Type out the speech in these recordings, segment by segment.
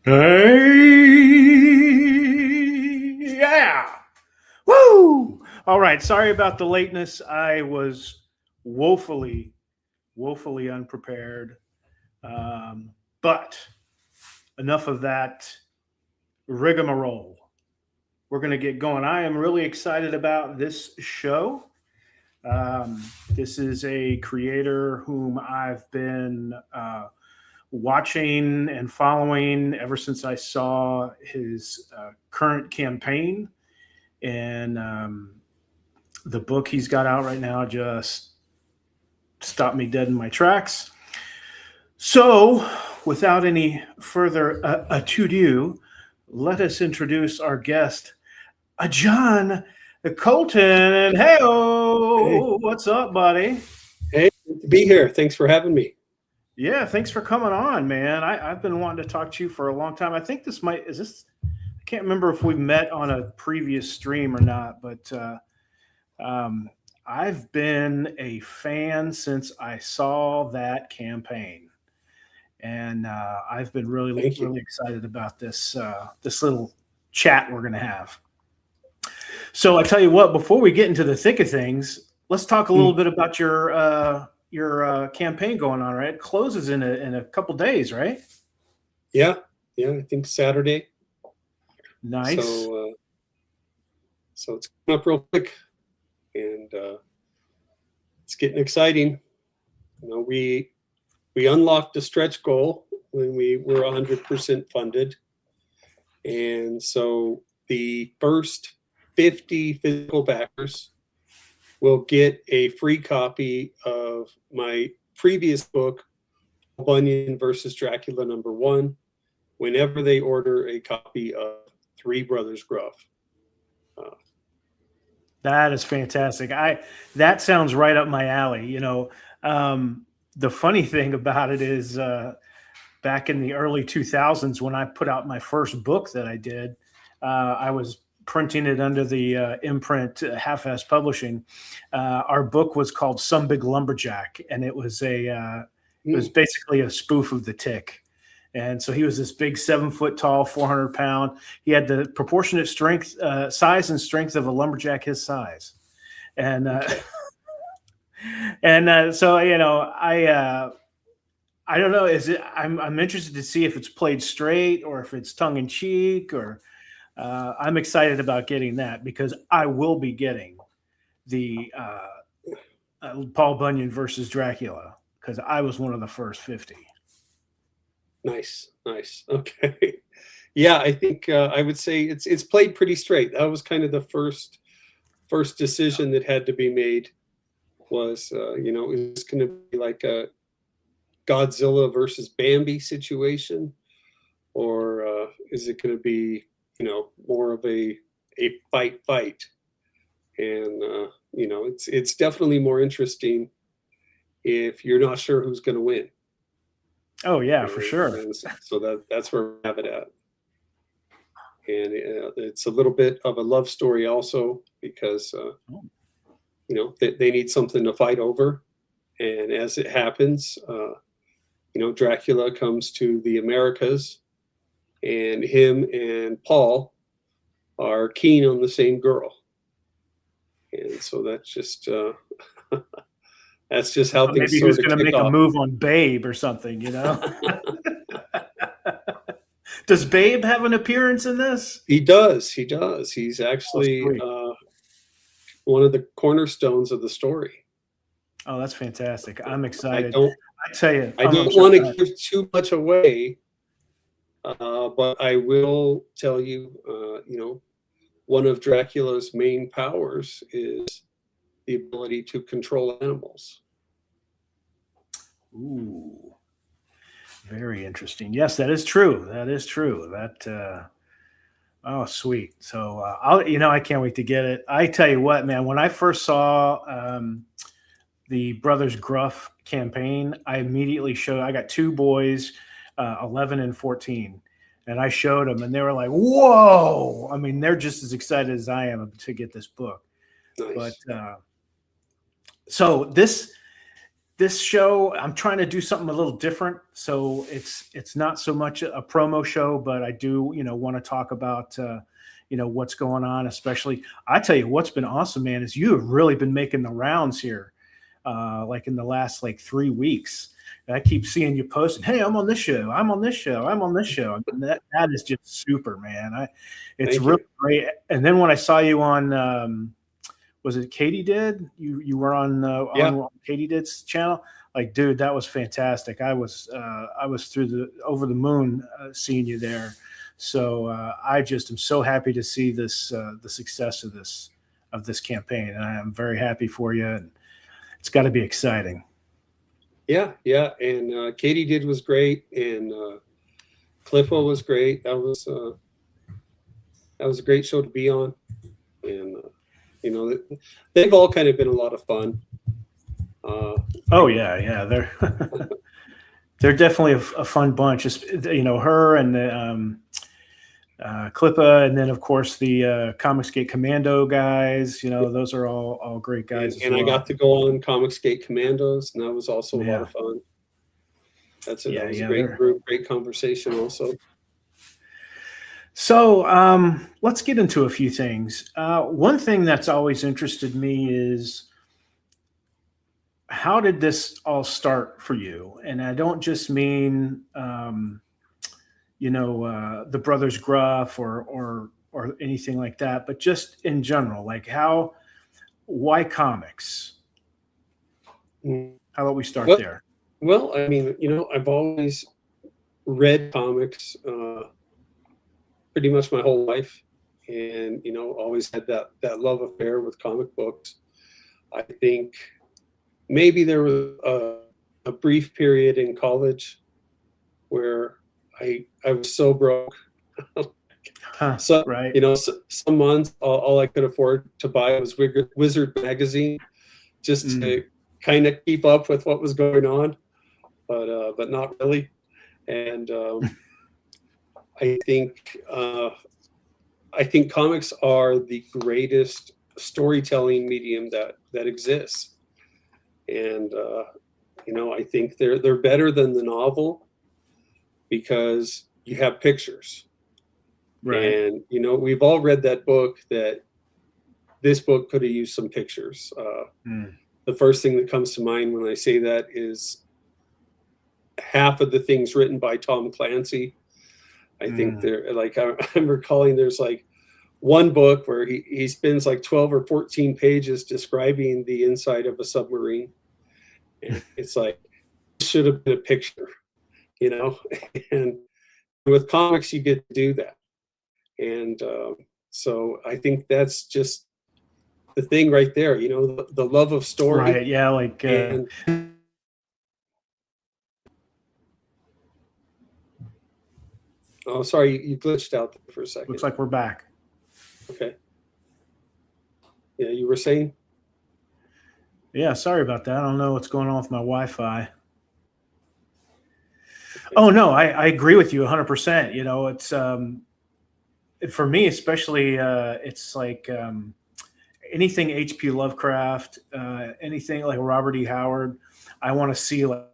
Hey, yeah. Woo! All right. Sorry about the lateness. I was woefully, woefully unprepared. But enough of that rigmarole. We're going to get going. I am really excited about this show. This is a creator whom I've been watching and following ever since I saw his current campaign. And the book he's got out right now just stopped me dead in my tracks. So, without any further ado, let us introduce our guest, John Colton. Hey, what's up, buddy? Hey, good to be here. Thanks for having me. Yeah, thanks for coming on, man. I've been wanting to talk to you for a long time. I think I can't remember if we met on a previous stream or not, but I've been a fan since I saw that campaign. And I've been really, Thank you. really excited about this little chat we're going to have. So I tell you what, before we get into the thick of things, let's talk a little bit about your campaign going on. Right, it closes in a couple days, right? Yeah, I think Saturday. Nice. So it's coming up real quick, and it's getting exciting. You know, we unlocked the stretch goal when we were 100% funded, and so the first 50 physical backers will get a free copy of my previous book, Bunyan versus Dracula #1, whenever they order a copy of Three Brothers Gruff. That is fantastic. That sounds right up my alley. The funny thing about it is, back in the early 2000s, when I put out my first book that I did, I was printing it under the imprint Half-Ass Publishing. Our book was called Some Big Lumberjack, and it was basically a spoof of the Tick. And so he was this big 7 foot tall, 400 pound. He had the proportionate strength, size and strength of a lumberjack his size. And so I don't know. I'm interested to see if it's played straight or if it's tongue in cheek. Or I'm excited about getting that because I will be getting the Paul Bunyan versus Dracula because I was one of the first 50. Nice. Okay. Yeah, I think I would say it's played pretty straight. That was kind of the first decision that had to be made. Was it was going to be like a Godzilla versus Bambi situation, or is it going to be more of a fight? And it's definitely more interesting if you're not sure who's going to win. Oh yeah, for sure. And so that's where we have it at. And it's a little bit of a love story also because they need something to fight over, and as it happens, Dracula comes to the Americas, and him and Paul are keen on the same girl, and so that's just that's just how things maybe sort who's of going to kick make off. a move on Babe or something, Does Babe have an appearance in this? He does. He's actually one of the cornerstones of the story. Oh, that's fantastic. I'm excited. I tell you, I don't want to give too much away, but I will tell you, one of Dracula's main powers is the ability to control animals. Ooh, very interesting. Yes, that is true. Oh, sweet. So I can't wait to get it. I tell you what, man, when I first saw the Brothers Gruff campaign, I immediately I got two boys, 11 and 14, and I showed them and they were like, whoa. I mean, they're just as excited as I am to get this book. Nice. But so this, this show, I'm trying to do something a little different. So it's not so much a promo show, but I do, want to talk about what's going on. Especially, I tell you what's been awesome, man, is you have really been making the rounds here, like in the last like 3 weeks. I keep seeing you posting, "Hey, I'm on this show. I'm on this show. I'm on this show." I mean, that is just super, man. It's Thank really you. great. And then when I saw you on, was it Katie did? You were Yeah. on Katie did's channel. Like, dude, that was fantastic. I was through the over the moon seeing you there. So I just am so happy to see this the success of this campaign, and I am very happy for you. And it's got to be exciting. Yeah. Yeah. And Katie did was great. And Clippo was great. That was a great show to be on. And, they've all kind of been a lot of fun. Oh yeah, they're definitely a fun bunch. Just her and the Clippa, and then of course the Comicsgate Commando guys. Those are all great guys as And I well. got to go on Comicsgate Commandos, and that was also a lot of fun. That was a great group, great conversation also. So let's get into a few things. One thing that's always interested me is, how did this all start for you? And I don't just mean, the Brothers Gruff or anything like that, but just in general, like why comics? How about we start there? Well, I mean, I've always read comics pretty much my whole life, and always had that love affair with comic books. I think maybe there was a brief period in college where I was so broke. So right. Some months all I could afford to buy was Wizard magazine, just to kind of keep up with what was going on, but not really. And I think comics are the greatest storytelling medium that exists, and I think they're better than the novel because you have pictures. Right. And we've all read that book, that this book could have used some pictures. The first thing that comes to mind when I say that is half of the things written by Tom Clancy. I think they're like, I'm recalling there's like one book where he spends like 12 or 14 pages describing the inside of a submarine. And it's like, it should have been a picture, and with comics, you get to do that. And so I think that's just the thing right there, the love of story. Right. Yeah. Like, oh, sorry, you glitched out there for a second. Looks like we're back. Okay. Yeah, you were saying? Yeah, sorry about that. I don't know what's going on with my Wi-Fi. Okay. Oh no, I agree with you 100%. It's for me especially. It's like anything H.P. Lovecraft, anything like Robert E. Howard. I want to see like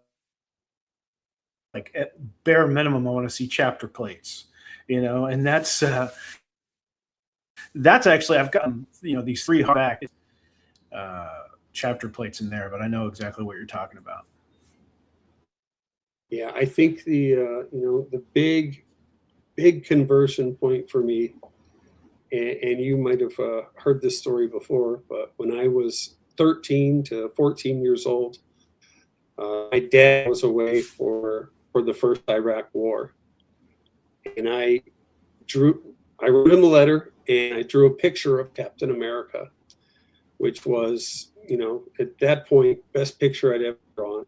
at bare minimum, I want to see chapter plates. And that's actually, I've gotten these 3 hardback chapter plates in there, but I know exactly what you're talking about. Yeah, I think the big conversion point for me, and you might have heard this story before, but when I was 13 to 14 years old, my dad was away for the first Iraq War, and I wrote him a letter, and I drew a picture of Captain America, which was, at that point, best picture I'd ever drawn.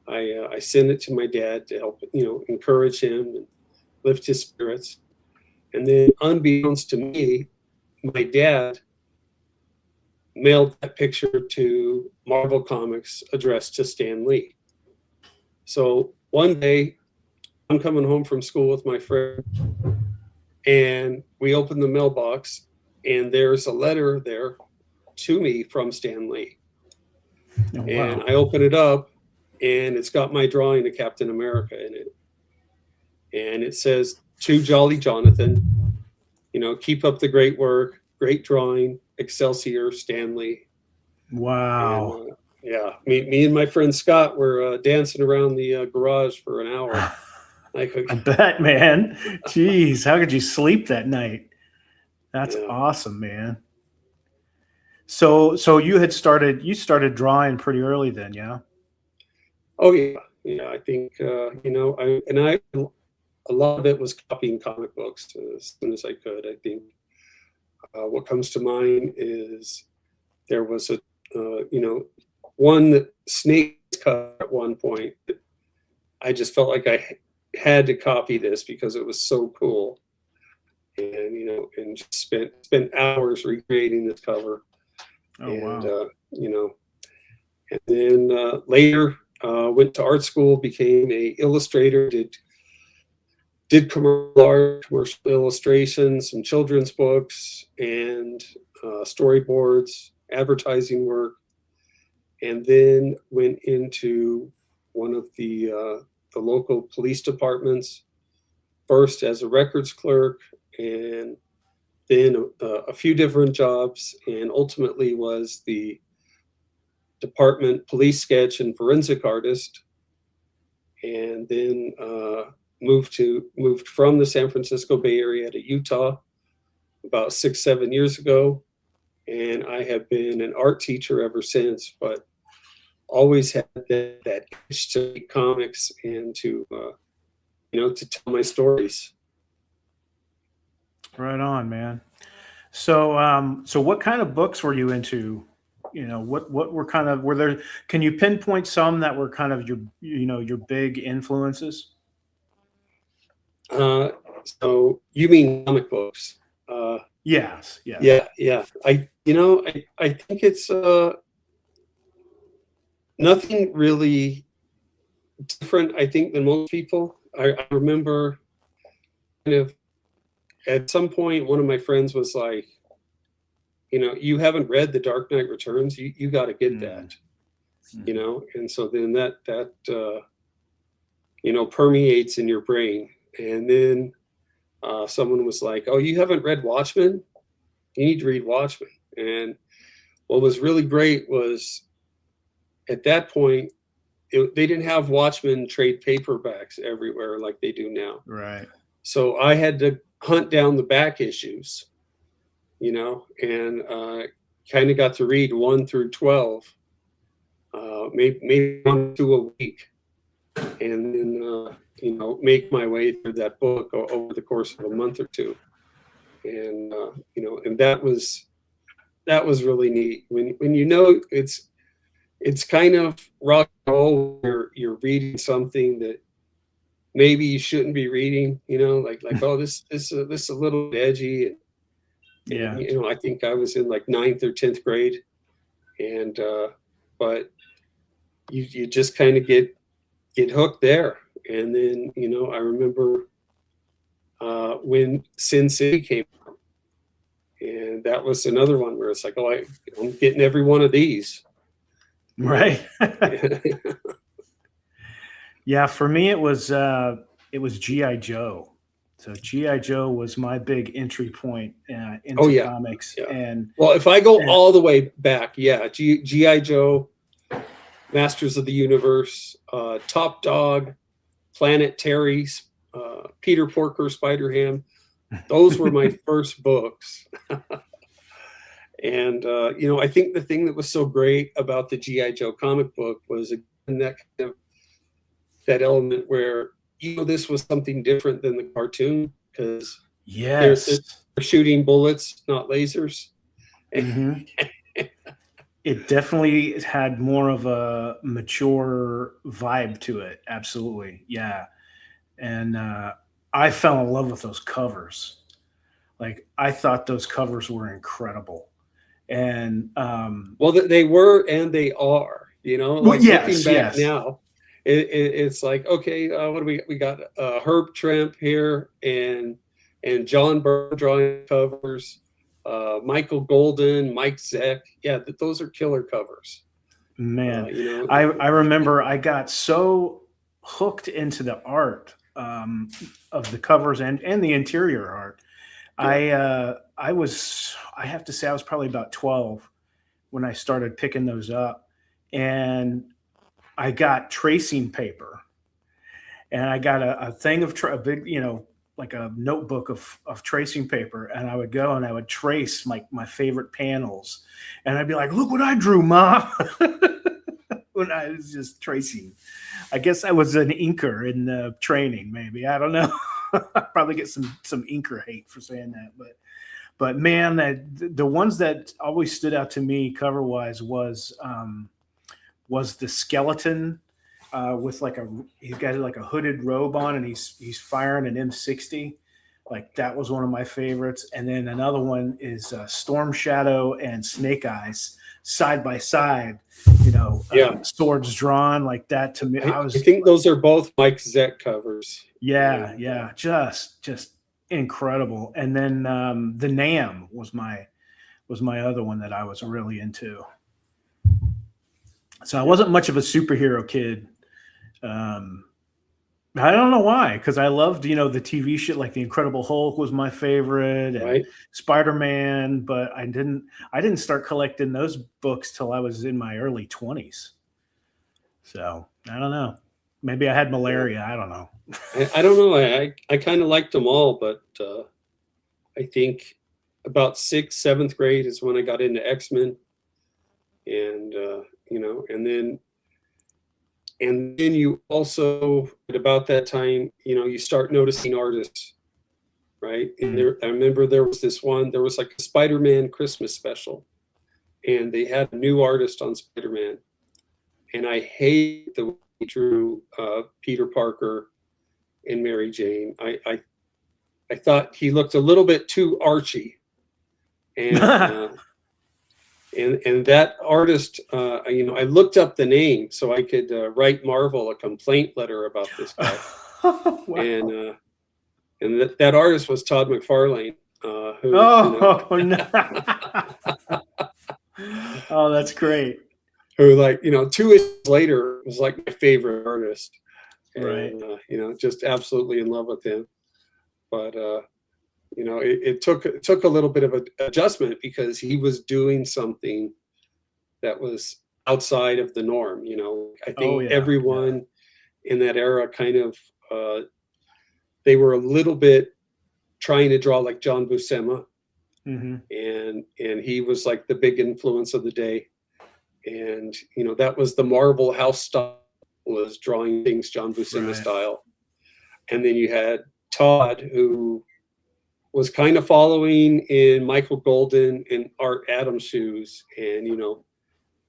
I sent it to my dad to help, encourage him and lift his spirits. And then, unbeknownst to me, my dad mailed that picture to Marvel Comics, addressed to Stan Lee. So one day, I'm coming home from school with my friend, and we open the mailbox, and there's a letter there to me from Stan Lee. Oh, And wow. I open it up, and it's got my drawing of Captain America in it. And it says, "To Jolly Jonathan, keep up the great work, great drawing, Excelsior, Stanley." And Wow. yeah, me and my friend Scott were dancing around the garage for an hour. Like, I bet, man. Jeez, how could you sleep that night? That's yeah. awesome, man. So you started drawing pretty early then, yeah? Oh yeah, yeah. I think I a lot of it was copying comic books as soon as I could. I think what comes to mind is there was a one that Snake cut at one point. I just felt like I had to copy this because it was so cool, and and just spent hours recreating this cover, Oh, and wow. and then later went to art school, became a illustrator, did commercial art, commercial illustrations, some children's books, and storyboards, advertising work, and then went into one of the local police departments, first as a records clerk, and then a few different jobs, and ultimately was the department police sketch and forensic artist, and then moved from the San Francisco Bay Area to Utah about 6-7 years ago, and I have been an art teacher ever since. But always had that itch to make comics and to tell my stories. Right on, man. So what kind of books were you into? What were kind of were there? Can you pinpoint some that were kind of your big influences? Uh, so you mean comic books? Yes, yes. Yeah, yeah. I think it's nothing really different. I think than most people. I remember kind of at some point one of my friends was like, you haven't read The Dark Knight Returns. You got to get Mm, that. mhm. And so then that permeates in your brain. And then someone was like, "Oh, you haven't read Watchmen? You need to read Watchmen." And what was really great was at that point, they didn't have Watchmen trade paperbacks everywhere like they do now. Right. So I had to hunt down the back issues, and kind of got to read 1 through 12, maybe 1 2 a week, and then make my way through that book over the course of a month or two, and and that was really neat when it's kind of rock and roll. You're reading something that maybe you shouldn't be reading, like, oh, this is a little bit edgy, and Yeah. I think I was in like ninth or 10th grade, and but you just kind of get hooked there. And then I remember when Sin City came out, and that was another one where it's like, oh, I'm getting every one of these, you know. Right. Yeah, for me it was GI Joe. So GI Joe was my big entry point Oh into yeah, comics, yeah. and, Well, if I go and all the way back, yeah, GI Joe, Masters of the Universe, Top Dog, Planet Terry, Peter Porker, Spider Ham. Those were my first books. And I think the thing that was so great about the GI Joe comic book was, again, that kind of that element where this was something different than the cartoon, because they're yes. shooting bullets, not lasers. Hmm. It definitely had more of a mature vibe to it. Absolutely. Yeah. And I fell in love with those covers. Like, I thought those covers were incredible. And Well, they were and they are. well, Like looking yes, back yes. now, it's like, okay, what do we got? Herb Trimp here, and John Byrne drawing covers, Michael Golden, Mike Zeck. Yeah, those are killer covers. Man, You know, I remember I got so hooked into the art of the covers and the interior art. yeah, I have to say I was probably about 12 when I started picking those up, and I got tracing paper, and I got a thing of a big, like a notebook of tracing paper, and I would go and I would trace my favorite panels, and I'd be like, "Look what I drew, Mom!" when I was just tracing. I guess I was an inker in the training, maybe. I don't know. Probably get some inker hate for saying that, but man, that the ones that always stood out to me cover wise was the skeleton with like he's got like a hooded robe on, and he's firing an M60. Like that was one of my favorites. And then another one is Storm Shadow and Snake Eyes side by side, yeah. swords drawn like that. To me, I I was think those are both Mike Zeck covers. yeah, just incredible. And then the Nam was my other one that I was really into. So I wasn't much of a superhero kid. Um, I don't know why, because I loved, the TV shit, like the Incredible Hulk was my favorite, and Right. Spider-Man, but I didn't start collecting those books till I was in my early 20s. So I don't know. Maybe I had Yeah. malaria. I don't know. I don't know. I kind of liked them all, but I think about sixth, seventh grade is when I got into X-Men, and and then you also at about that time, you start noticing artists, right? And I remember there was like a Spider-Man Christmas special, and they had a new artist on Spider-Man, and I hate the way he drew Peter Parker and Mary Jane. I thought he looked a little bit too Archie, and and that artist, I looked up the name so I could write Marvel a complaint letter about this guy, Wow. and that artist was Todd McFarlane, who Oh no. Oh, that's great. who 2 issues later was like my favorite artist, Right. and just absolutely in love with him. But it took a little bit of an adjustment because he was doing something that was outside of the norm. I think Yeah. everyone in that era kind of they were a little bit trying to draw like John Buscema, Mm-hmm. and he was like the big influence of the day. And that was the Marvel house style, was drawing things John Buscema Right. style. And then you had Todd, who was kind of following in Michael Golden and Art Adams' shoes, and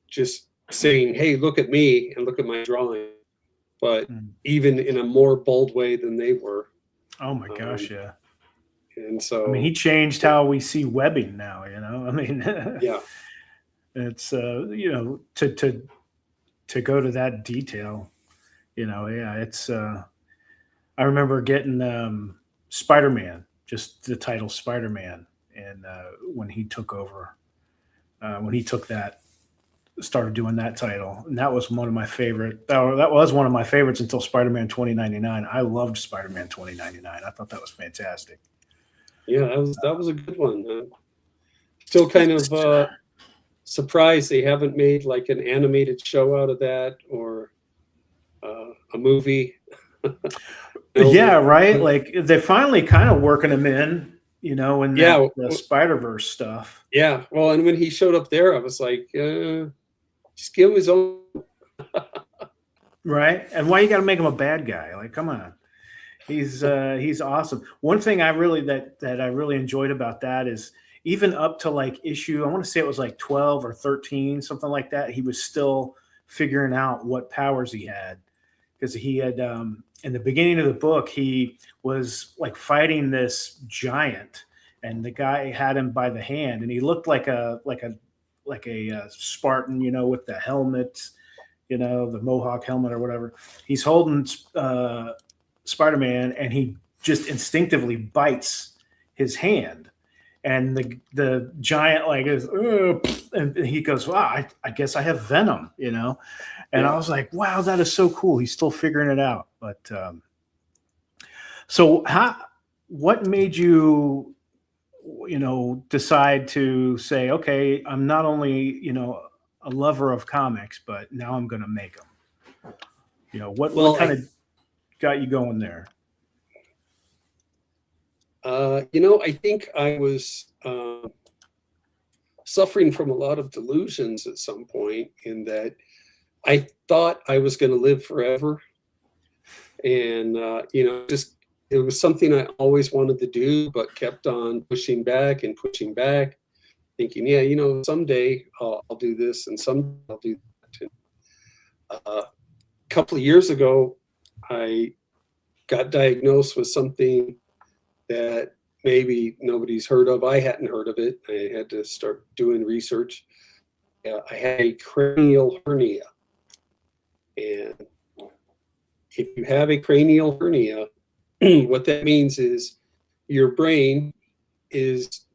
just saying, "Hey, look at me and look at my drawing," but even in a more bold way than they were. Oh my gosh, yeah. And so, I mean, he changed how we see webbing now. I mean, yeah, it's to go to that detail. Yeah, it's. I remember getting Spider-Man, just the title Spider-Man, and when he took over, when he took that, started doing that title, and that was one of my favorite. That was one of my favorites until Spider-Man 2099. I loved Spider-Man 2099. I thought that was fantastic. yeah, that was a good one. Still kind of surprised they haven't made like an animated show out of that, or a movie. Yeah, right. Like they're finally kind of working him in, in the Spider-Verse stuff. Yeah. Well, and when he showed up there, I was like, just give him his own. Right. And why you got to make him a bad guy? Like, come on. He's awesome. One thing I really that I really enjoyed about that is even up to like issue, I want to say it was like 12 or 13, something like that. He was still figuring out what powers he had, because he had in the beginning of the book, he was like fighting this giant, and the guy had him by the hand, and he looked like a Spartan, with the helmet, the Mohawk helmet or whatever. He's holding Spider-Man, and he just instinctively bites his hand, and the giant like is, and he goes, wow, I guess I have venom, you know. And I Yeah. was like, wow, that is so cool. He's still figuring it out. But so how, what made you, you know, decide to say, okay, I'm not only, you know, a lover of comics, but now I'm going to make them. You know, what Well, kind of got you going there? I think I was suffering from a lot of delusions at some point, in that I thought I was going to live forever. And, just it was something I always wanted to do, but kept on pushing back and pushing back, thinking, yeah, someday I'll do this and someday I'll do that. And, a couple of years ago, I got diagnosed with something that maybe nobody's heard of. I hadn't heard of it. I had to start doing research. I had a cranial hernia. And if you have a cranial hernia, what that means is your brain is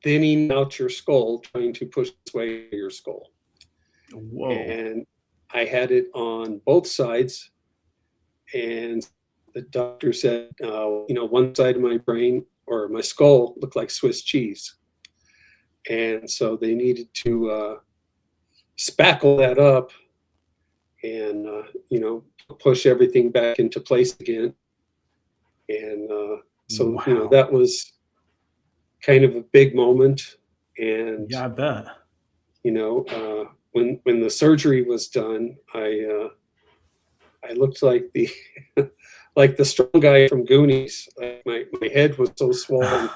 thinning out your skull, trying to push its way to your skull. Whoa. And I had it on both sides. And the doctor said, one side of my brain or my skull looked like Swiss cheese. And so they needed to spackle that up and, push everything back into place again. And so, Wow. that was kind of a big moment. And, Yeah, I bet. When the surgery was done, I looked like the like the strong guy from Goonies. Like my head was so swollen,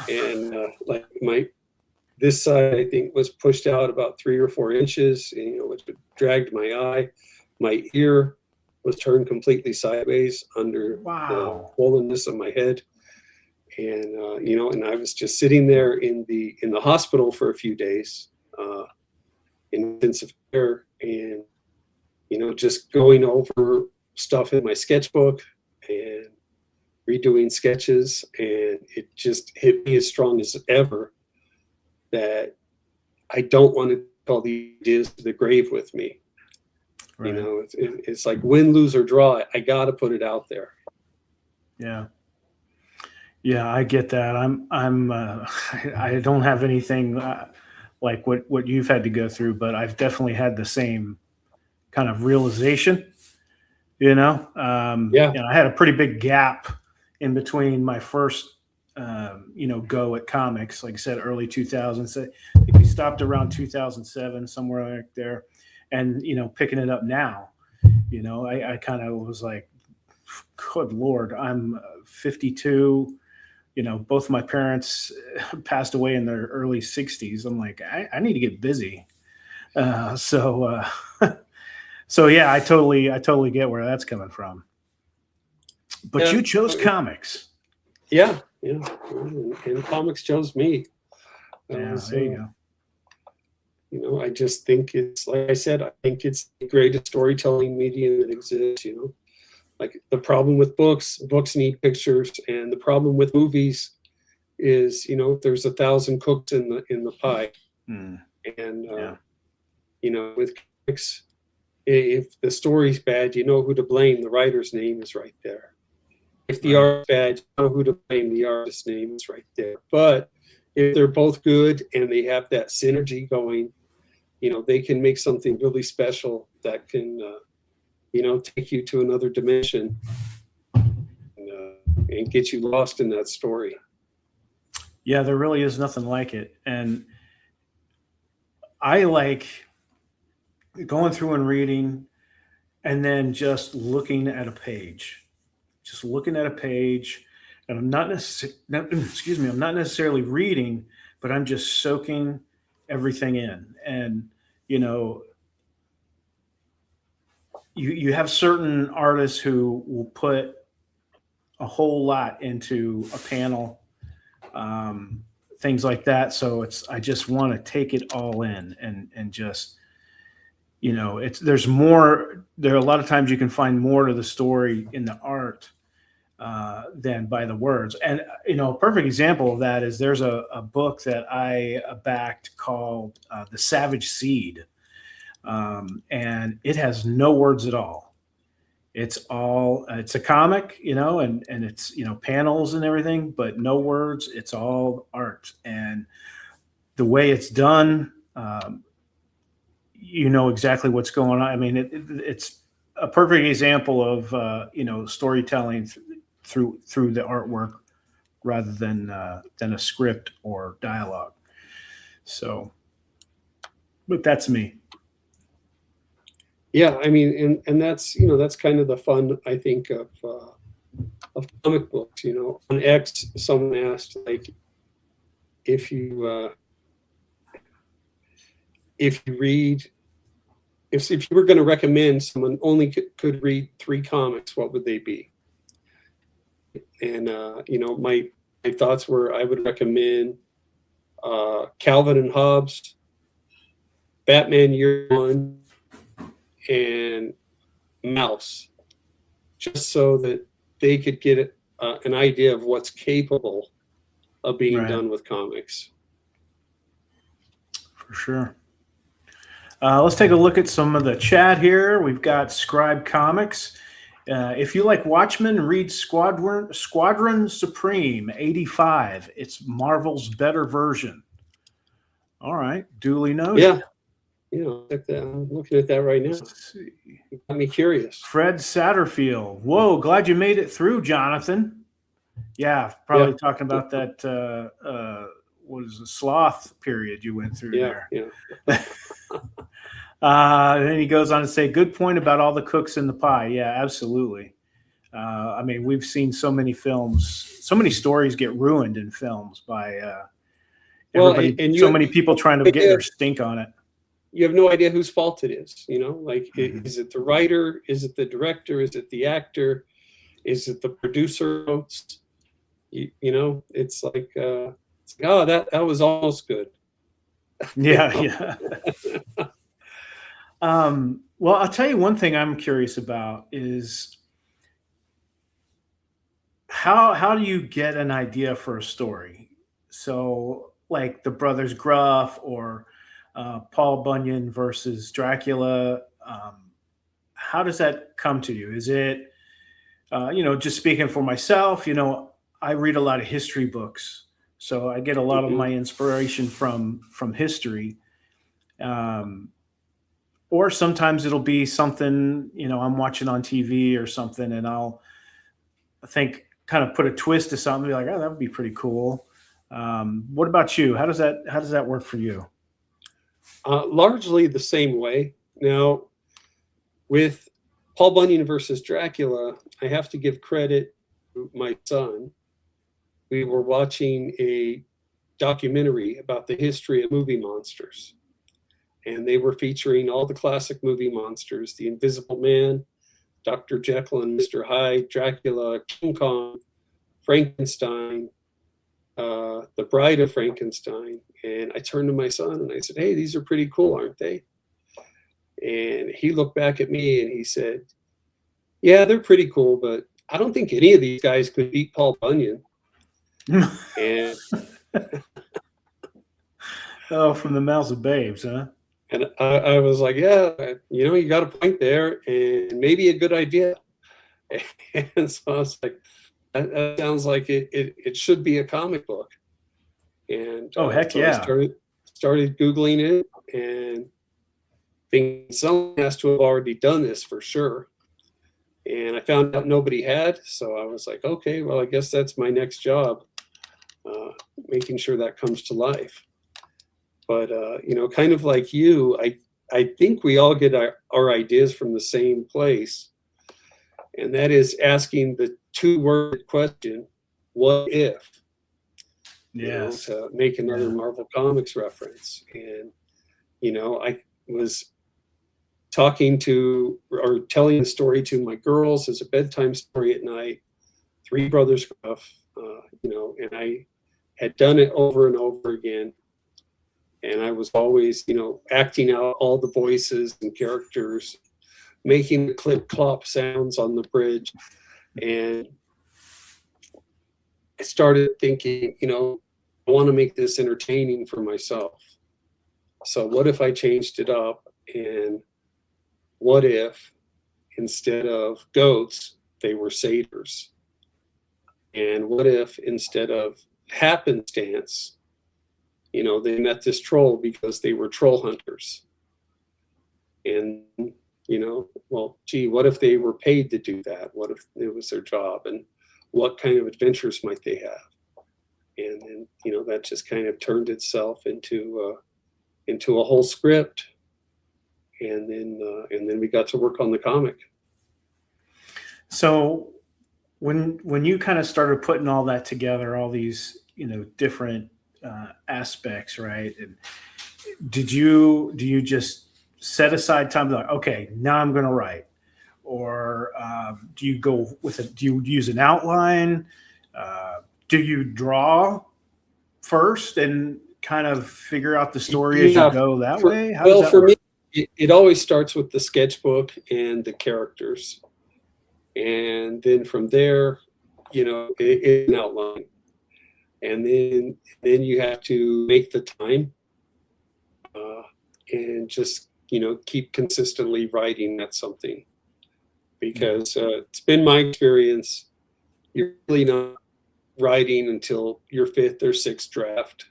and this side, I think, was pushed out about 3 or 4 inches, which dragged my eye. My ear was turned completely sideways under Wow. the swollenness of my head. And and I was just sitting there in the hospital for a few days, in intensive care, and just going over stuff in my sketchbook and redoing sketches, and it just hit me as strong as ever that I don't want to call the ideas to the grave with me. Right. It's like win, lose, or draw. I got to put it out there. Yeah. Yeah, I get that. I don't have anything like what you've had to go through, but I've definitely had the same kind of realization. Yeah. And I had a pretty big gap in between my first, go at comics. Like I said, early 2000s. I think we stopped around 2007, somewhere like there, and picking it up now. I kind of was like, good Lord, I'm 52. Both my parents passed away in their early 60s. I'm like, I need to get busy. So yeah, I totally get where that's coming from. But Yeah. you chose comics. Yeah. And comics chose me. Yeah, there you go. I just think it's, like I said, I think it's the greatest storytelling medium that exists. Like the problem with books need pictures, and the problem with movies is, there's 1,000 cooks in the pie. Mm. And Yeah. with comics, if the story's bad, you know who to blame. The writer's name is right there. If the Right. art's bad, you know who to blame. The artist's name is right there. But if they're both good and they have that synergy going, they can make something really special that can, take you to another dimension, and get you lost in that story. Yeah, there really is nothing like it. And I like going through and reading and then just looking at a page. Just looking at a page, and I'm not necessarily, excuse me, I'm not necessarily reading, but I'm just soaking everything in. And you have certain artists who will put a whole lot into a panel, things like that. So I just want to take it all in and just there's more there. A lot of times you can find more to the story in the art than by the words. And a perfect example of that is there's a book that I backed called "The Savage Seed," and it has no words at all. It's a comic, and it's panels and everything, but no words. It's all art, and the way it's done, you know exactly what's going on. I mean, it's a perfect example of storytelling through the artwork rather than a script or dialogue. So, but that's me. Yeah, I mean, and that's that's kind of the fun, I think, of comic books. On X, someone asked, like, if you if you read if you were going to recommend someone only could read 3 comics, what would they be? And my thoughts were, I would recommend Calvin and Hobbes, Batman Year One, and Mouse, just so that they could get an idea of what's capable of being Right. done with comics. For sure. Let's take a look at some of the chat here. We've got Scribe Comics. If you like Watchmen, read Squadron Supreme 85. It's Marvel's better version. All right, duly noted. Yeah. I'm looking at that right now. Let's see. It got me curious. Fred Satterfield. Whoa, glad you made it through, Jonathan. Yeah, probably talking about that what is the sloth period you went through there. Yeah. Then he goes on to say, good point about all the cooks in the pie. Yeah, absolutely. I mean, we've seen so many films, so many stories get ruined in films by so many people trying to get their stink on it. You have no idea whose fault it is. Like, is it the writer? Is it the director? Is it the actor? Is it the producer notes? It's like, oh, that was almost good. Yeah. Well, I'll tell you one thing I'm curious about is how do you get an idea for a story? So, like the Brothers Gruff or Paul Bunyan versus Dracula. How does that come to you? Is it, just speaking for myself, I read a lot of history books, so I get a lot of my inspiration from history. Or sometimes it'll be something, I'm watching on TV or something, and I'll kind of put a twist to something, be like, oh, that would be pretty cool. What about you? How does that work for you? Largely the same way. Now, with Paul Bunyan versus Dracula, I have to give credit to my son. We were watching a documentary about the history of movie monsters, and they were featuring all the classic movie monsters: the Invisible Man, Dr. Jekyll and Mr. Hyde, Dracula, King Kong, Frankenstein, The Bride of Frankenstein. And I turned to my son and I said, hey, these are pretty cool, aren't they? And he looked back at me and he said, yeah, they're pretty cool, but I don't think any of these guys could beat Paul Bunyan. And oh, from the mouths of babes, huh? And I was like, yeah, you got a point there, and maybe a good idea. And so I was like, that sounds like it should be a comic book. And heck so yeah! I started Googling it, and thinking someone has to have already done this for sure. And I found out nobody had, so I was like, okay, well, I guess that's my next job, making sure that comes to life. But, kind of like you, I think we all get our ideas from the same place. And that is asking the 2-word question, what if? Yes. To make another Marvel Comics reference. And, I was talking to or telling the story to my girls as a bedtime story at night, 3 Brothers Gruff, and I had done it over and over again. And I was always, acting out all the voices and characters, making the clip clop sounds on the bridge. And I started thinking, I want to make this entertaining for myself. So what if I changed it up, and what if instead of goats, they were satyrs? And what if instead of happenstance, they met this troll because they were troll hunters? And, well, gee, what if they were paid to do that? What if it was their job? And what kind of adventures might they have? And then, that just kind of turned itself into a whole script. And then we got to work on the comic. So when you kind of started putting all that together, all these different aspects, right? And do you just set aside time to like, okay, now I'm going to write, or do you go with it? Do you use an outline? Do you draw first and kind of figure out the story as you go that way? How does that for work? me, it always starts with the sketchbook and the characters. And then from there, it's an outline. And then you have to make the time and just, keep consistently writing at something. Because it's been my experience, you're really not writing until your fifth or sixth draft.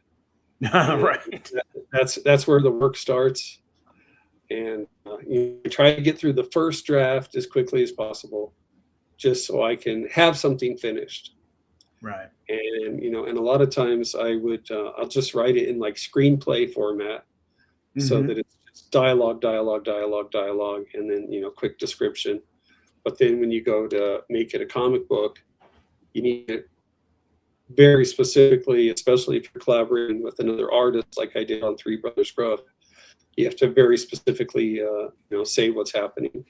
Right. That's where the work starts. And you try to get through the first draft as quickly as possible, just so I can have something finished. Right. And and a lot of times I'll just write it in like screenplay format, so that it's just dialogue, and then quick description. But then when you go to make it a comic book, you need it very specifically, especially if you're collaborating with another artist, like I did on Three Brothers Grove. You have to very specifically, say what's happening.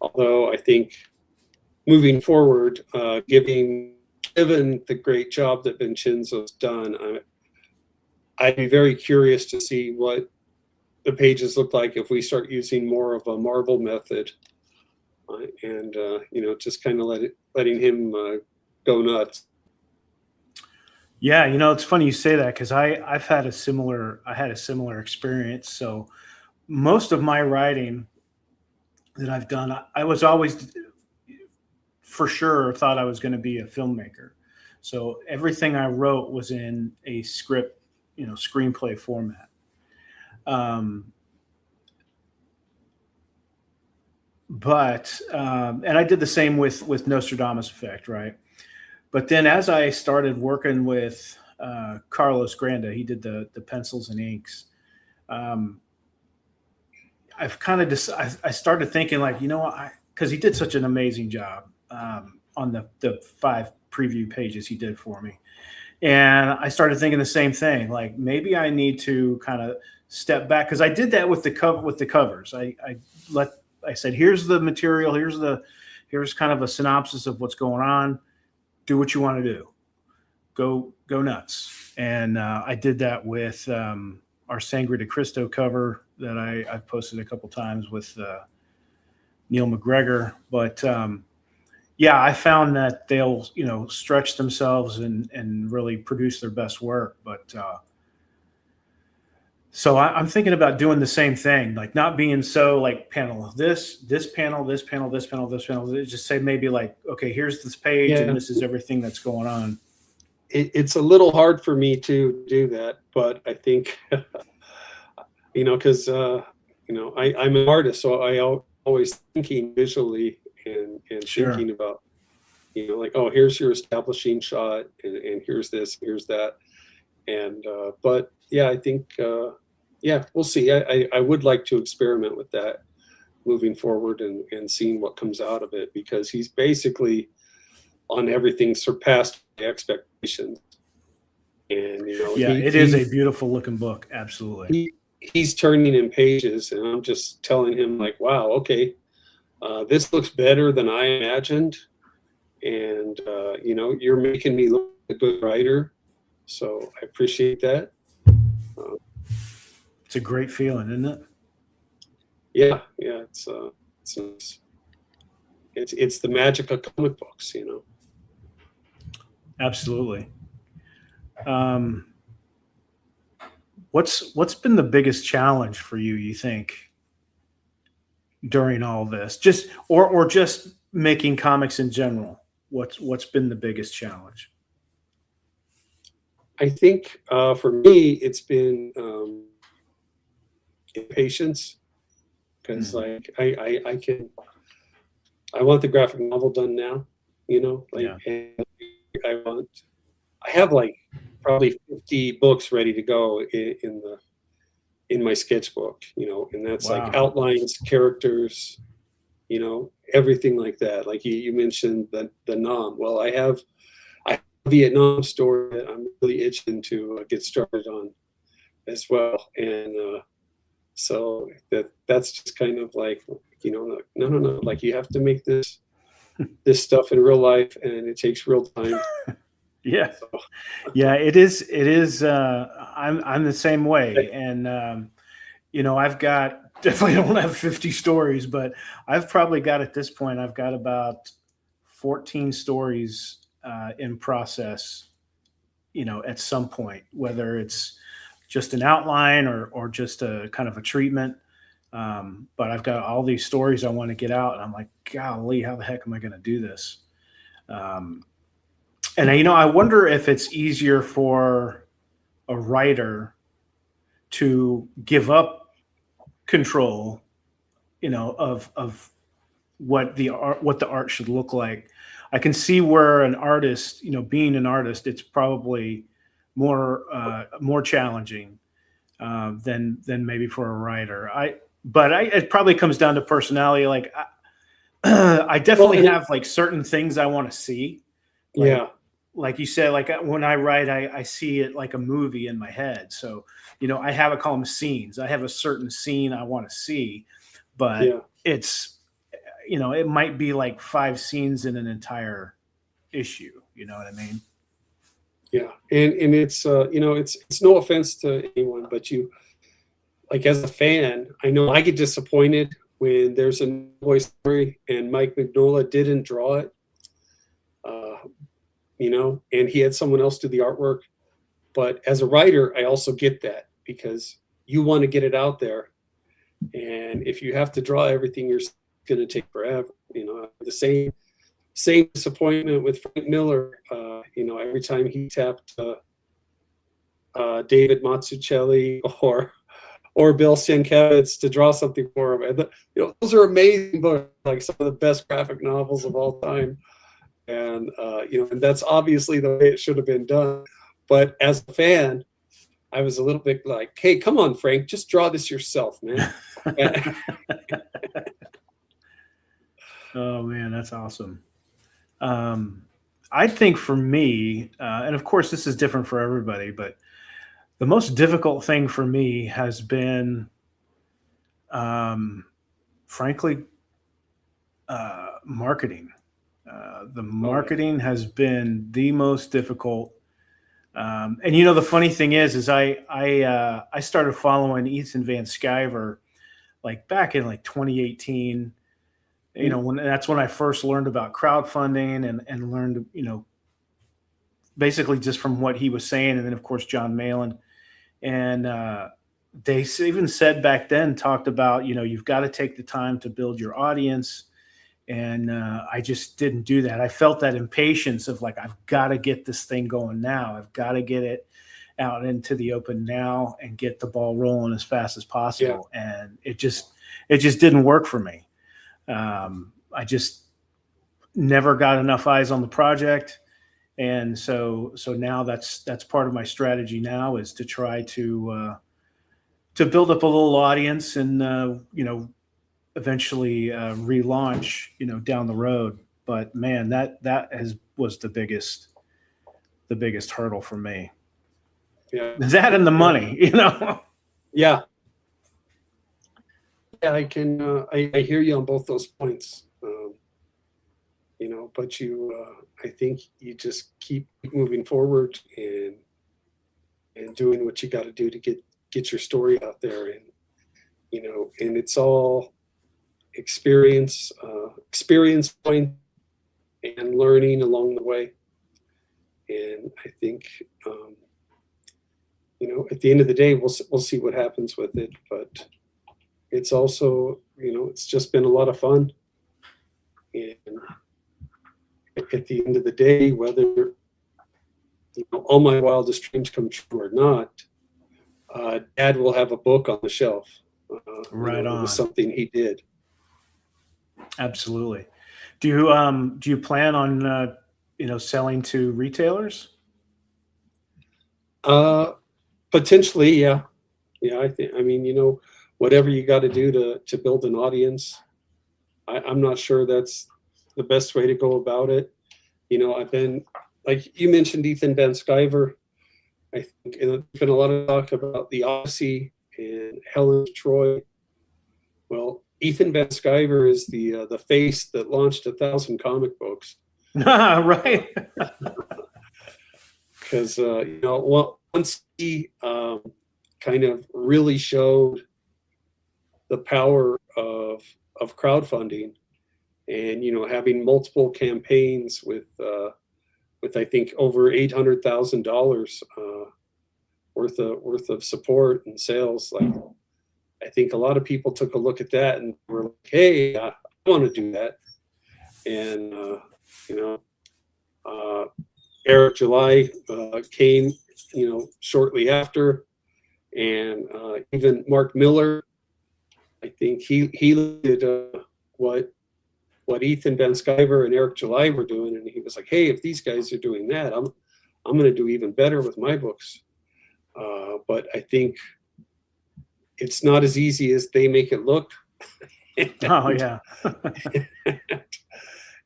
Although I think moving forward, given the great job that Vincenzo's done, I'd be very curious to see what the pages look like if we start using more of a Marvel method, and just kind of letting him go nuts. Yeah, it's funny you say that because I had a similar experience. So most of my writing that I've done, I was always for sure thought I was going to be a filmmaker. So everything I wrote was in a script, screenplay format. And I did the same with Nostradamus Effect, right? But then as I started working with Carlos Granda, he did the pencils and inks. I've kind of I started thinking like, because he did such an amazing job on the 5 preview pages he did for me. And I started thinking the same thing, like maybe I need to kind of step back, because I did that with the covers. I said, here's the material, here's kind of a synopsis of what's going on. Do what you want to do. Go nuts. And I did that with our Sangre de Cristo cover that I've posted a couple times with Neil McGregor. But yeah, I found that they'll stretch themselves and really produce their best work. But so I'm thinking about doing the same thing, like not being so like panel this panel, this panel, this panel, this panel. Just say maybe like, okay, here's this page, and this is everything that's going on. It's a little hard for me to do that, but I think because I'm an artist, so I always thinking visually and Sure. thinking about like, oh, here's your establishing shot, and here's this, here's that, and but yeah, I think we'll see. I would like to experiment with that moving forward and seeing what comes out of it, because he's basically on everything surpassed my expectations. And it is a beautiful looking book. Absolutely. He's turning in pages, and I'm just telling him like, wow, okay, this looks better than I imagined, and you're making me look like a good writer, so I appreciate that. It's a great feeling, isn't it? Yeah, it's the magic of comic books, Absolutely. Um, what's been the biggest challenge for you? You think during all this, just or just making comics in general? What's been the biggest challenge? I think for me, it's been impatience, because Mhm. like I want the graphic novel done now, like, Yeah. and I want I have like probably 50 books ready to go in my sketchbook, and that's like Wow. outlines, characters, everything like that. Like you mentioned the Nam. Well, I have a Vietnam story that I'm really itching to get started on as well, and so that's just kind of like, no, like you have to make this stuff in real life, and it takes real time. Yeah. So Yeah. It is. It is. I'm the same way, and I've got definitely don't have 50 stories, but I've probably got at this point, I've got about 14 stories in process. At some point, whether it's just an outline or just a kind of a treatment. But I've got all these stories I want to get out, and I'm like, golly, how the heck am I going to do this? Um, and I wonder if it's easier for a writer to give up control, of what the art should look like. I can see where an artist, being an artist, it's probably more challenging than maybe for a writer. It probably comes down to personality. Like I well, definitely and have like certain things I want to see, like yeah, like you said, like when I write, I see it like a movie in my head. So I call them scenes. I have a certain scene I want to see, but yeah, it's it might be like five scenes in an entire issue. You know what I mean? yeah, and it's it's no offense to anyone, but like as a fan, I know I get disappointed when there's a voice story and Mike Mignola didn't draw it, uh, and he had someone else do the artwork. But as a writer, I also get that, because you want to get it out there, and if you have to draw everything, you're going to take forever. The same disappointment with Frank Miller. Every time he tapped David Mazzucchelli or Bill Sienkiewicz to draw something for him, and those are amazing books, like some of the best graphic novels of all time. And and that's obviously the way it should have been done. But as a fan, I was a little bit like, "Hey, come on, Frank, just draw this yourself, man." Oh man, that's awesome. Um, I think for me, and of course this is different for everybody, but the most difficult thing for me has been, um, frankly, marketing. The Oh yeah, marketing has been the most difficult. And the funny thing is I started following Ethan Van Sciver like back in like 2018. mm, When that's when I first learned about crowdfunding and learned, basically just from what he was saying, and then of course John Malin, and they even said back then, talked about, you've got to take the time to build your audience. And I just didn't do that. I felt that impatience of like, I've got to get this thing going now. I've got to get it out into the open now and get the ball rolling as fast as yeah, possible. And it just didn't work for me. I just never got enough eyes on the project. And so now that's part of my strategy now, is to try to build up a little audience, and eventually relaunch, down the road. But man, that has was the biggest hurdle for me. yeah, That and the yeah, money. yeah. Yeah, I can. I hear you on both those points. But I think you just keep moving forward and doing what you got to do to get your story out there, and it's all experience point and learning along the way. And I think, at the end of the day, we'll see what happens with it. But it's also, it's just been a lot of fun. And at the end of the day, whether all my wildest dreams come true or not, Dad will have a book on the shelf. Right It on. was something he did. Absolutely. Do you plan on selling to retailers? Potentially, yeah. Yeah, I mean, whatever you got to do to build an audience. I'm not sure that's the best way to go about it. I've been, like you mentioned, Ethan Van Sciver. I think there's been a lot of talk about the Odyssey and Helen of Troy. Well, Ethan Van Sciver is the face that launched 1,000 comic books. Right. Because once he kind of really showed the power of crowdfunding, and having multiple campaigns with I think over $800,000 worth of support and sales. Like, I think a lot of people took a look at that and were like, "Hey, I want to do that." And Eric July came, shortly after, and even Mark Miller. I think he did what Ethan Van Sciver and Eric July were doing, and he was like, "Hey, if these guys are doing that, I'm going to do even better with my books." But I think it's not as easy as they make it look. Oh yeah.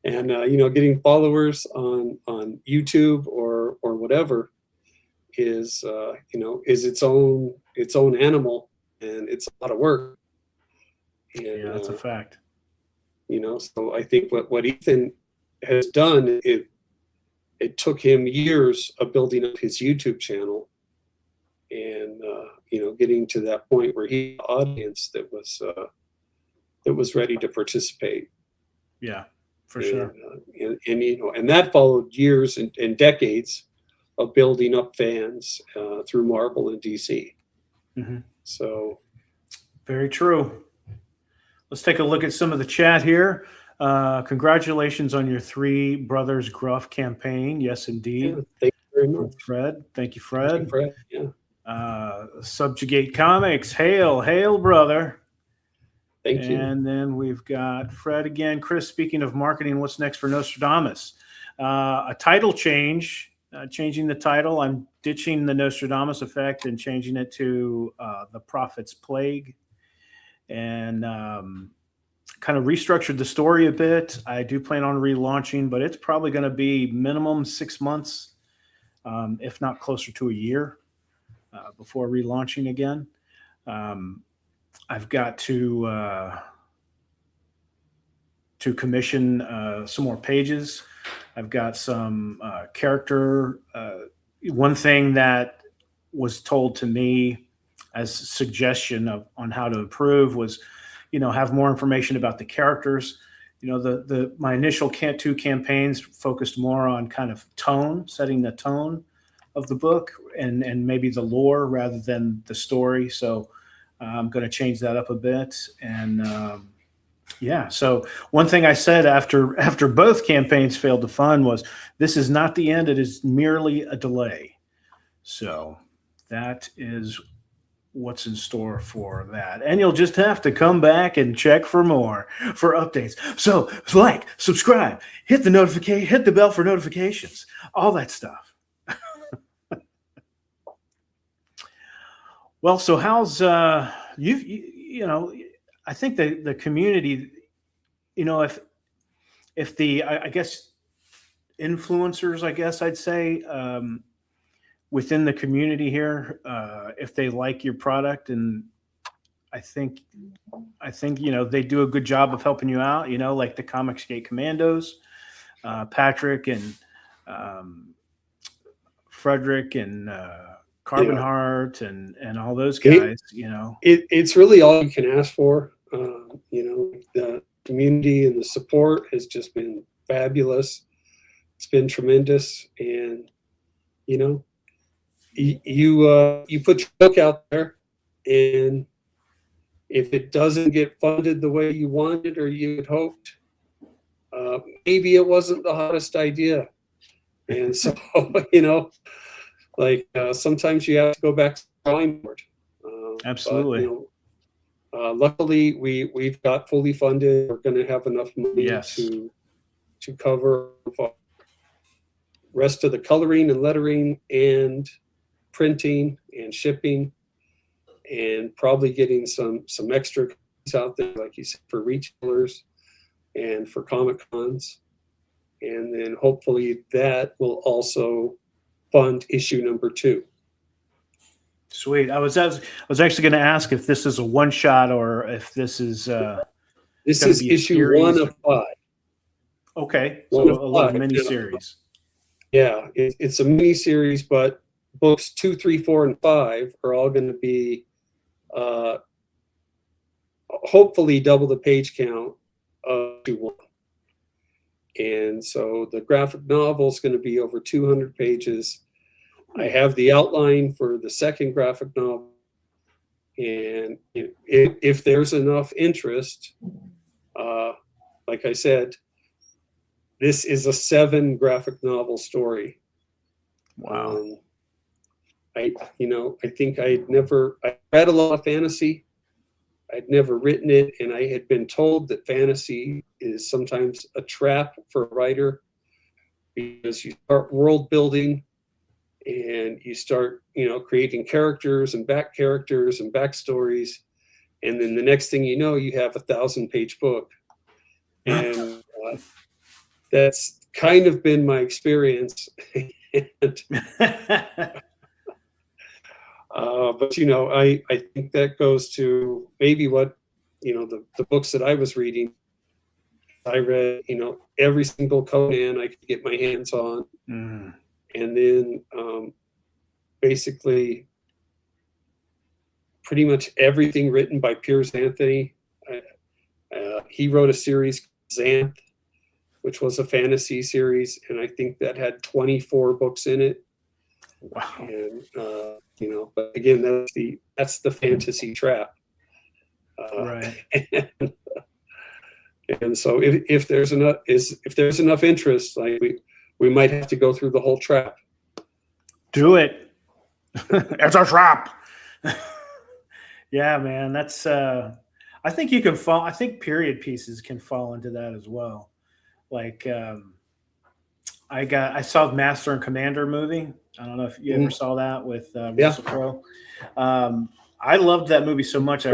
And getting followers on YouTube or whatever is its own animal, and it's a lot of work. And, yeah, that's a fact. So I think what Ethan has done, it took him years of building up his YouTube channel, and getting to that point where he had an audience that was ready to participate. Yeah, for sure. And that followed years and decades of building up fans through Marvel and DC. Mm-hmm. So, very true. Let's take a look at some of the chat here. Congratulations on your Three Brothers Gruff campaign. Yes, indeed. Yeah, thank you very much, Fred. Thank you, Fred. Thank you, Fred. Yeah. Subjugate Comics. Hail, brother. Thank you. And then we've got Fred again. Chris, speaking of marketing, what's next for Nostradamus? A title change. Changing the title. I'm ditching the Nostradamus effect and changing it to The Prophet's Plague. And kind of restructured the story a bit. I do plan on relaunching, but it's probably going to be minimum 6 months, if not closer to a year, before relaunching again. I've got to commission some more pages. I've got some character. One thing that was told to me as a suggestion on how to improve was, have more information about the characters. My initial two campaigns focused more on kind of tone, setting the tone of the book and maybe the lore rather than the story. So I'm going to change that up a bit. And so one thing I said after both campaigns failed to fund was, this is not the end. It is merely a delay. So that is what's in store for that. And you'll just have to come back and check for updates. So like, subscribe, hit the bell for notifications, all that stuff. Well, so how's I think the community, if the I guess influencers, I guess I'd say, within the community here, if they like your product, and I think they do a good job of helping you out, like the Comicsgate Commandos, Patrick and Frederick and Carbon Heart and all those guys. It's really all you can ask for. The community and the support has just been fabulous. It's been tremendous, and You know, you put your book out there, and if it doesn't get funded the way you wanted or you had hoped, maybe it wasn't the hottest idea. And so, you know, like sometimes you have to go back to the drawing board. But Absolutely. you know, luckily we've got fully funded. We're going to have enough money Yes. to cover the rest of the coloring and lettering and printing and shipping, and probably getting some extra copies out there, like you said, for retailers and for Comic Cons. And then hopefully that will also fund issue number 2. Sweet. I was actually going to ask if this is a one shot or if this is This going to is be a issue 1 series. of 5. Okay, One so of a little 5. mini series. Yeah, it's a mini series, but books 2, 3, 4, and 5 are all going to be hopefully double the page count of issue 1. And so the graphic novel is going to be over 200 pages. I have the outline for the second graphic novel, and if there's enough interest, like I said, this is a 7 graphic novel story. Wow. I think I read a lot of fantasy. I'd never written it, and I had been told that fantasy is sometimes a trap for a writer, because you start world building and you start, creating characters and backstories, and then the next thing you know, you have a 1,000-page book, and that's kind of been my experience. And, but I think that goes to maybe what the books that I was reading. I read every single Conan I could get my hands on, and then basically pretty much everything written by Piers Anthony. He wrote a series, Xanth, which was a fantasy series, and I think that had 24 books in it. Wow. And but again, that's the fantasy trap. Right. And so if there's enough interest, like we might have to go through the whole trap. Do it. It's a trap. Yeah, man. That's I think you can fall. I think period pieces can fall into that as well. Like I saw the Master and Commander movie. I don't know if you ever saw that with Russell Crowe. I loved that movie so much. I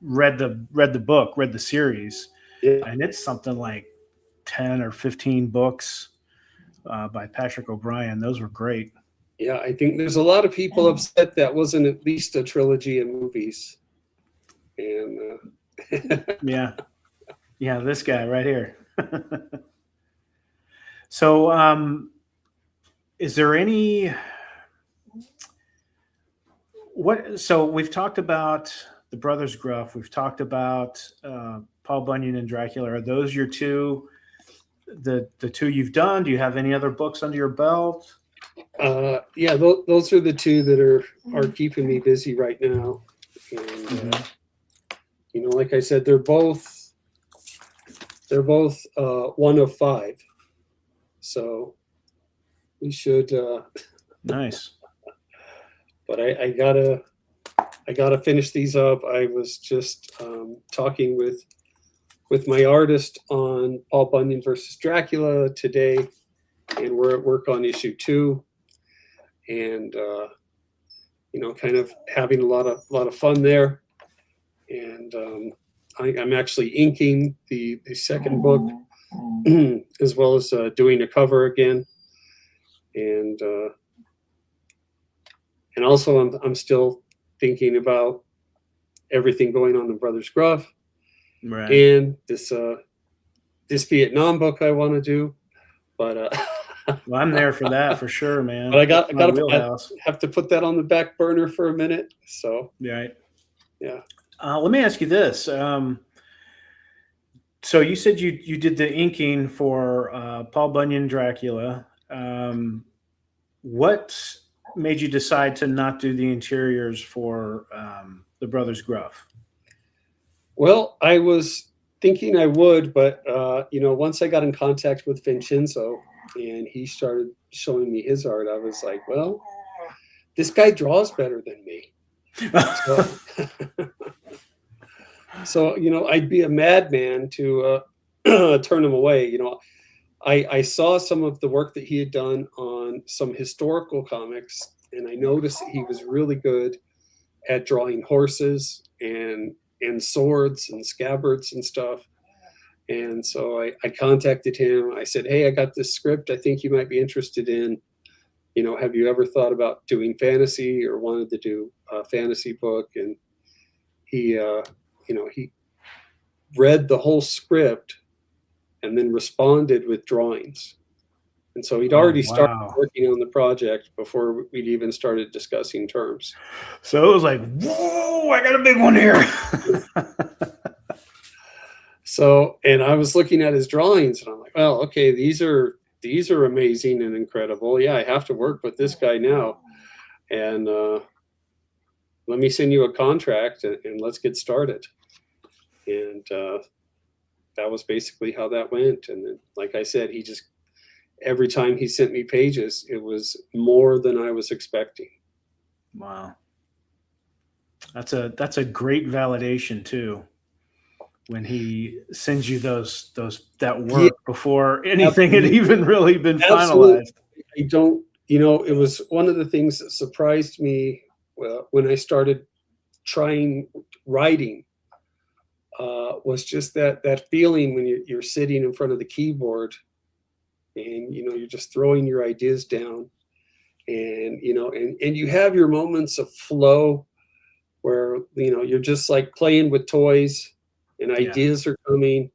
read the book, read the series, and it's something like 10 or 15 books by Patrick O'Brien. Those were great. Yeah, I think there's a lot of people upset that wasn't at least a trilogy in movies. And yeah, this guy right here. So, is there any So we've talked about the Brothers Gruff. We've talked about Paul Bunyan and Dracula. Are those your two? The two you've done? Do you have any other books under your belt? Yeah, those are the two that are keeping me busy right now. And like I said, they're both 1 of 5. So we should nice. But I gotta finish these up. I was just talking with my artist on Paul Bunyan versus Dracula today, and we're at work on issue 2, and kind of having a lot of fun there. And I'm actually inking the second book, as well as doing a cover again, and also I'm still thinking about everything going on in Brothers Gruff, right, and this Vietnam book I want to do, but well, I'm there for that for sure, man. but I got to have to put that on the back burner for a minute. So right, yeah. Let me ask you this. So you said you did the inking for Paul Bunyan Dracula. what made you decide to not do the interiors for the Brothers Gruff? Well, I was thinking I would, but once I got in contact with Vincenzo and he started showing me his art, I was like, well, this guy draws better than me. So, I'd be a madman to turn him away. I saw some of the work that he had done on some historical comics, and I noticed that he was really good at drawing horses and swords and scabbards and stuff. And so I contacted him. I said, hey, I got this script I think you might be interested in. Have you ever thought about doing fantasy or wanted to do a fantasy book? And he read the whole script and then responded with drawings. And so he'd already started working on the project before we'd even started discussing terms. So it was like, whoa, I got a big one here. So, and I was looking at his drawings and I'm like, well, okay, these are amazing and incredible. Yeah, I have to work with this guy now. And let me send you a contract and let's get started. And that was basically how that went. And then, like I said, every time he sent me pages, it was more than I was expecting. Wow. That's a great validation too, when he sends you that work before anything had even really been finalized. I don't, it was one of the things that surprised me when I started trying writing, was just that feeling when you're sitting in front of the keyboard and you're just throwing your ideas down, and and you have your moments of flow where you're just like playing with toys and ideas are coming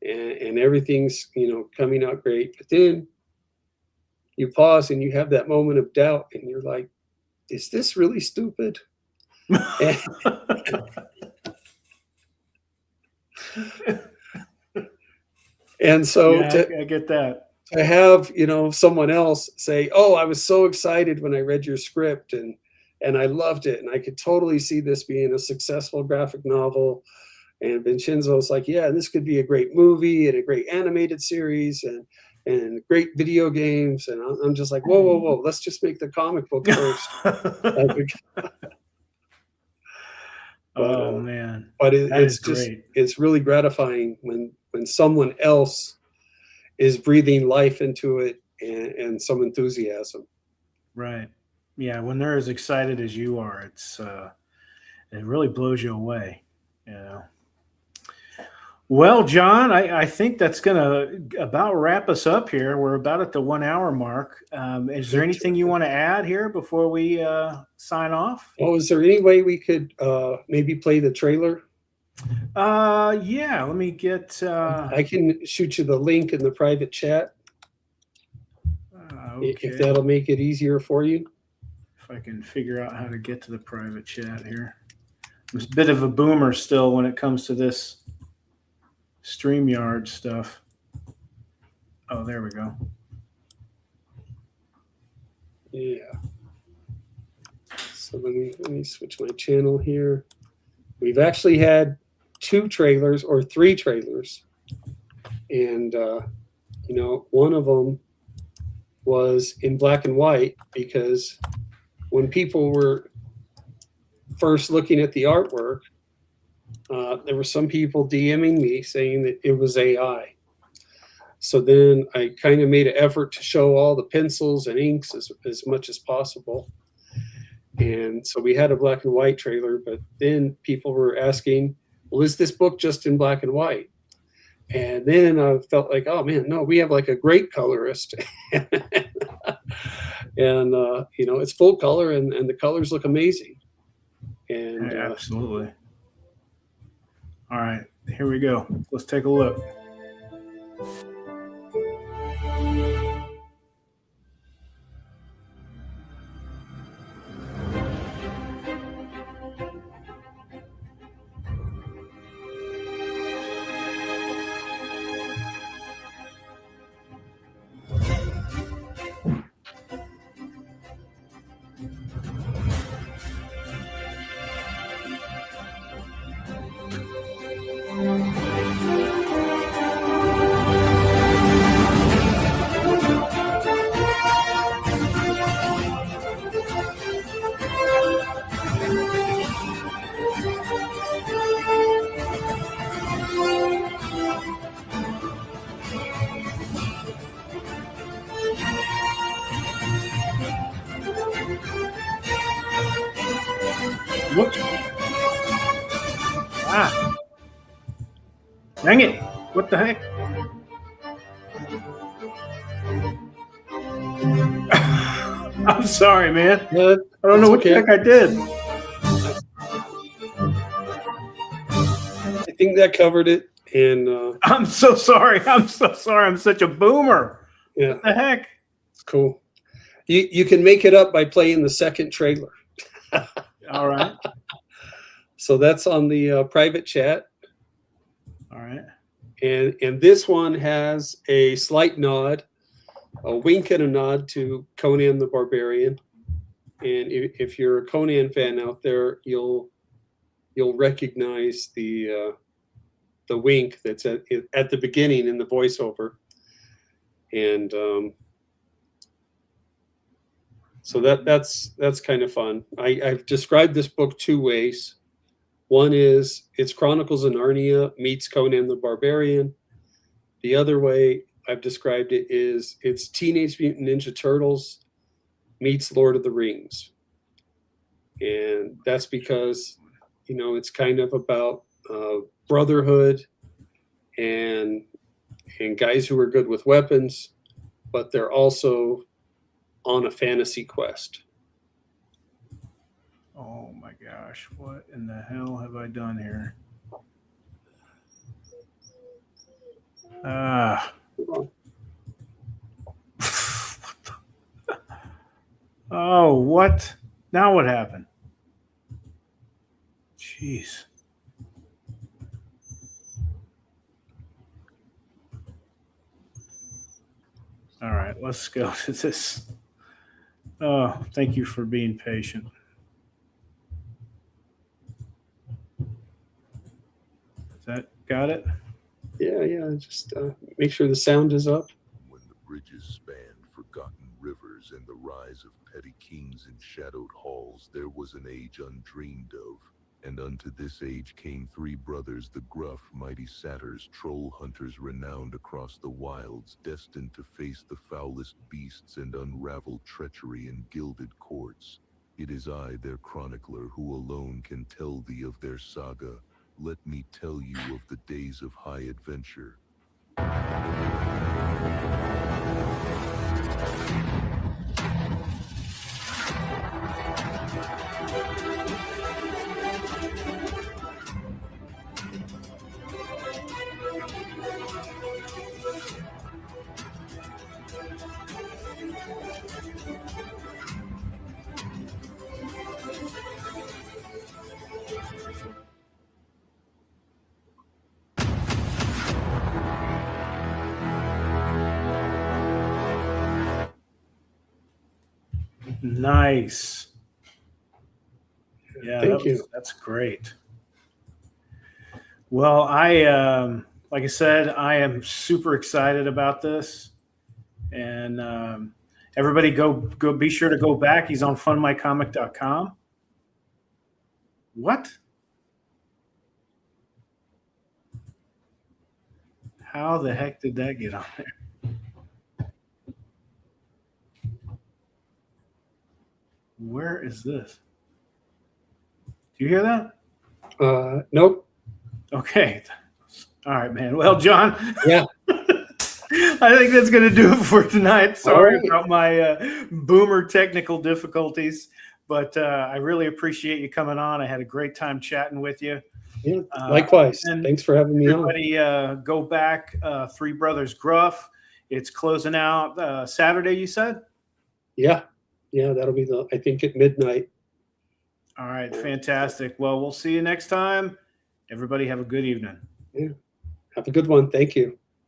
and everything's coming out great, but then you pause and you have that moment of doubt and you're like, is this really stupid? And so I get that. To have someone else say, oh, I was so excited when I read your script and I loved it and I could totally see this being a successful graphic novel. And Vincenzo's like, yeah, this could be a great movie and a great animated series and great video games. And I'm just like, whoa, let's just make the comic book first. Oh man, but it's really gratifying when someone else is breathing life into it and some enthusiasm. Right. Yeah, when they're as excited as you are, it really blows you away. Well, John, I think that's going to about wrap us up here. We're about at the 1 hour mark. Is there anything you want to add here before we sign off? Well, is there any way we could maybe play the trailer? Yeah, let me get... I can shoot you the link in the private chat. Okay. If that'll make it easier for you. If I can figure out how to get to the private chat here. I'm a bit of a boomer still when it comes to this StreamYard stuff. Oh, there we go. Yeah. So let me switch my channel here. We've actually had 2 trailers or 3 trailers, and one of them was in black and white because when people were first looking at the artwork, there were some people DMing me saying that it was AI. So then I kind of made an effort to show all the pencils and inks as much as possible. And so we had a black and white trailer, but then people were asking, well, is this book just in black and white? And then I felt like, oh man, no, we have like a great colorist. And it's full color and the colors look amazing. And absolutely. All right, here we go. Let's take a look. Whoops. Ah, dang it. What the heck? I'm sorry, man. I don't know what the heck I did. I think that covered it. And I'm so sorry. I'm so sorry. I'm such a boomer. yeah, What the heck? it's cool. You can make it up by playing the second trailer. All right. So that's on the private chat. All right. And this one has a slight nod, a wink and a nod to Conan the Barbarian. And if you're a Conan fan out there, you'll recognize the wink that's at the beginning in the voiceover. And so that's kind of fun. I've described this book two ways. One is it's Chronicles of Narnia meets Conan the Barbarian. The other way I've described it is it's Teenage Mutant Ninja Turtles meets Lord of the Rings. And that's because, you know, it's kind of about brotherhood and guys who are good with weapons, but they're also on a fantasy quest. Oh my gosh, what in the hell have I done here? Oh, what? Now what happened? Jeez. All right, let's go to this. Oh, thank you for being patient. Is that got it? Yeah. Just make sure the sound is up. When the bridges spanned forgotten rivers and the rise of petty kings in shadowed halls, there was an age undreamed of. And unto this age came three brothers, the gruff, mighty satyrs, troll hunters renowned across the wilds, destined to face the foulest beasts and unravel treachery in gilded courts. It is I, their chronicler, who alone can tell thee of their saga. Let me tell you of the days of high adventure. Nice. Yeah, Thank you. That's great. Well, like I said, I am super excited about this, and everybody go be sure to go back. He's on fundmycomic.com. What? How the heck did that get on there? Where is this? Do you hear that? Nope. Okay. All right, man. Well, John. Yeah. I think that's going to do it for tonight. Sorry right. about my boomer technical difficulties, but I really appreciate you coming on. I had a great time chatting with you. Yeah, likewise. Thanks for having me everybody, on. Go back, Three Brothers Gruff. It's closing out Saturday, you said? Yeah, that'll be I think at midnight. All right, fantastic. Well, we'll see you next time. Everybody have a good evening. Yeah, have a good one. Thank you.